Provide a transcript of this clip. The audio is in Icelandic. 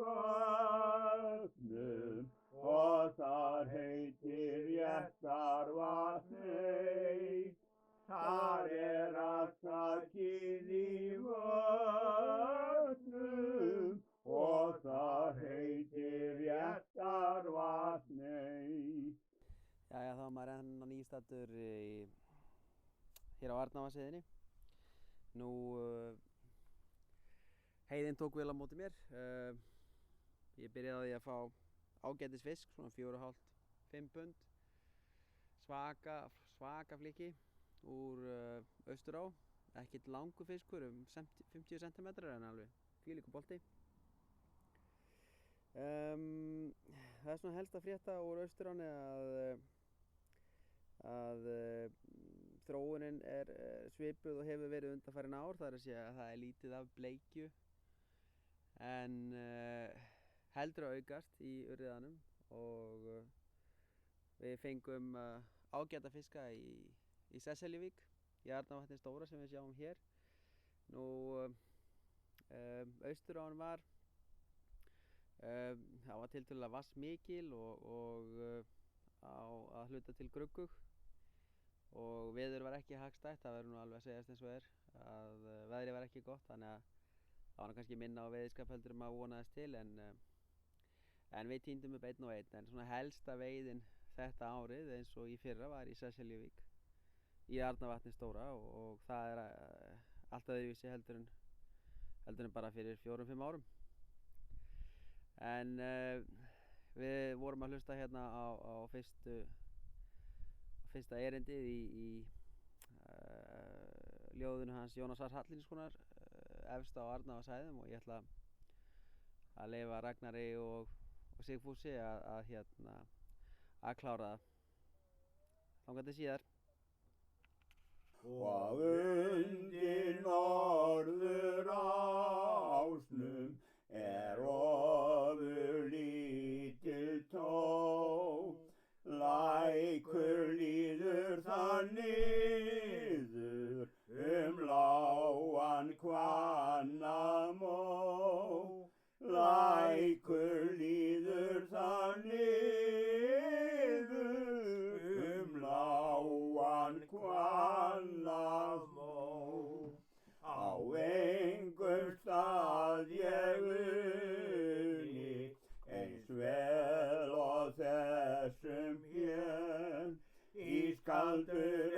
vötnum og þar heitir Réttarvatney. Þar allt þakið í vötnum og þar heitir Réttarvatney. Jæja, þá var maður enn nýstaddur hér á Arnarvatnsheiðinni. Nú, heiðin tók vel á móti mér. Ég byrjaði á því að fá ágætis fisk, svona 4,5–5 pund. Svaka fliki úr Austurá. Ekkert langur fiskur, 50 cm en alveg hvílíkur bolti. Það svona helst að frétta úr Austuránni að þróunin svipuð og hefur verið undanfarin ár. Það að segja að það lítið af bleikju en heldur að aukast í urriðanum og við fengum ágæta fiska í Sesseljuvík í Arnarvatni stóra sem við sjáum hér. Nú Austurán var það var tiltölulega vatnsmikil og að hluta til gruggug og veður var ekki hagstætt. Það verður nú alveg að segjast eins og að veðrið var ekki gott, þannig að það var kannski minna á veiðiskap heldur maður vonaðist til en við tíndum upp 1 og 1. En svona helsta veiðin þetta árið eins og í fyrra var í Sesseljuvík í Arnarvatni stóra og það allt öðruvísi heldur en bara fyrir 4–5 árum. En við vorum að hlusta hérna á fyrsta erindið í ljóðinu hans Jónasar Hallgrímssonar efst á Arnarvatnshæðum og ég ætla að leyfa Ragnari og Sigfúsi að klára það. Þangað til síðar. Og undir norðurásnum ofurlítil tó. Lækur líður það niður lágan Hvannamó. Lækur líður það niður lágan Hvannamó. Á engum stað ég uni eins vel og þessum hér. Ískaldur